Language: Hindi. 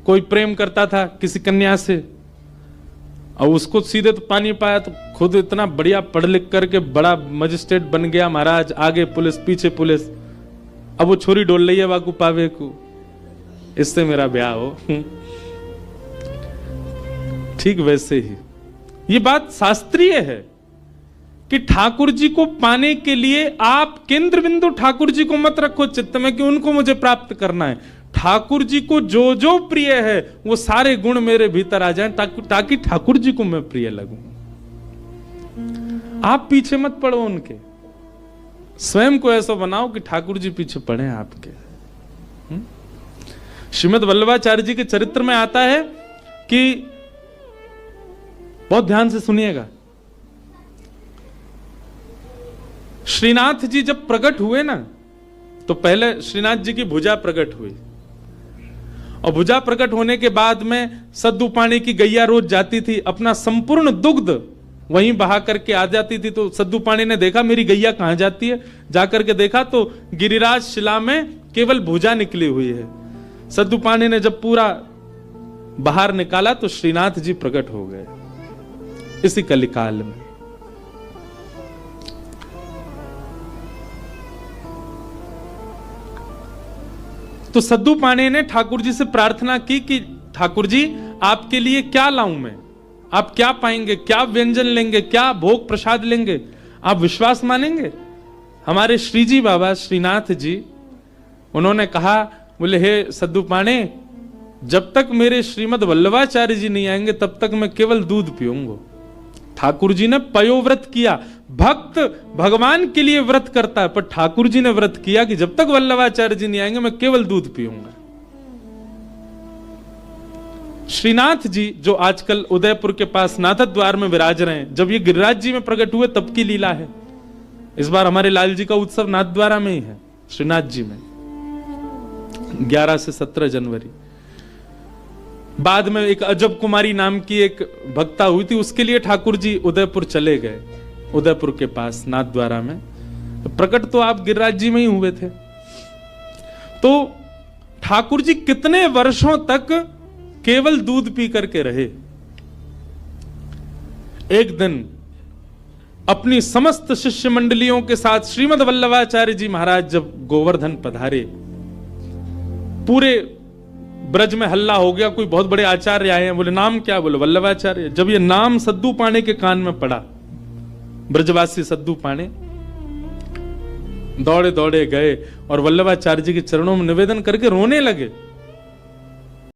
कोई प्रेम करता था किसी कन्या से और उसको सीधे तो पा नहीं पाया, तो खुद इतना बढ़िया पढ़ लिख करके बड़ा मजिस्ट्रेट बन गया महाराज, आगे पुलिस पीछे पुलिस, अब वो छोरी डोल रही है वाकू पावे को, इससे मेरा ब्याह हो। ठीक वैसे ही ये बात शास्त्रीय है कि ठाकुर जी को पाने के लिए आप केंद्र बिंदु ठाकुर जी को मत रखो चित्त में कि उनको मुझे प्राप्त करना है। ठाकुर जी को जो जो प्रिय है वो सारे गुण मेरे भीतर आ जाएं ताकि ठाकुर जी को मैं प्रिय लगूं। आप पीछे मत पड़ो उनके, स्वयं को ऐसा बनाओ कि ठाकुर जी पीछे पड़े आपके। श्रीमद् वल्लभाचार्य जी के चरित्र में आता है कि, बहुत ध्यान से सुनिएगा, श्रीनाथ जी जब प्रकट हुए ना, तो पहले श्रीनाथ जी की भुजा प्रकट हुई, और भुजा प्रकट होने के बाद में सद्दू पानी की गैया रोज जाती थी, अपना संपूर्ण दुग्ध वहीं बहा करके आ जाती थी। तो सद्दू पानी ने देखा मेरी गैया कहां जाती है, जाकर के देखा तो गिरिराज शिला में केवल भुजा निकली हुई है। सद्दू पानी ने जब पूरा बाहर निकाला तो श्रीनाथ जी प्रकट हो गए इसी कलिकाल में। तो सद्दू पानी ने ठाकुर जी से प्रार्थना की कि ठाकुर जी आपके लिए क्या लाऊं मैं, आप क्या पाएंगे, क्या व्यंजन लेंगे, क्या भोग प्रसाद लेंगे, आप विश्वास मानेंगे। हमारे श्री जी बाबा श्रीनाथ जी उन्होंने कहा, बोले हे सद्दू पाने, जब तक मेरे श्रीमद् वल्लभाचार्य जी नहीं आएंगे तब तक मैं केवल दूध पीऊंगा। ठाकुर जी ने पयोव्रत किया, भक्त भगवान के लिए व्रत करता है, पर ठाकुर जी ने व्रत किया कि जब तक वल्लभाचार्य जी नहीं आएंगे मैं केवल दूध पीऊंगा। श्रीनाथ जी जो आजकल उदयपुर के पास नाथद द्वार में विराज रहे हैं, जब ये गिरिराज जी में प्रकट हुए तब की लीला है। इस बार हमारे लाल जी का उत्सव नाथ द्वारा में ही है, श्रीनाथ जी में 11 से 17 जनवरी। बाद में एक अजब कुमारी नाम की एक भक्ता हुई थी, उसके लिए ठाकुर जी उदयपुर चले गए, उदयपुर के पास नाथ द्वारा में। प्रकट तो आप गिरिराज जी में ही हुए थे। तो ठाकुर जी कितने वर्षों तक केवल दूध पी करके रहे। एक दिन अपनी समस्त शिष्य मंडलियों के साथ श्रीमद् वल्लभाचार्य जी महाराज जब गोवर्धन पधारे, पूरे ब्रज में हल्ला हो गया, कोई बहुत बड़े आचार्य आए हैं, बोले नाम क्या, बोले वल्लभाचार्य। जब ये नाम सद्दू पाने के कान में पड़ा, ब्रजवासी सद्दू पाने दौड़े दौड़े गए और वल्लभाचार्य जी के चरणों में निवेदन करके रोने लगे।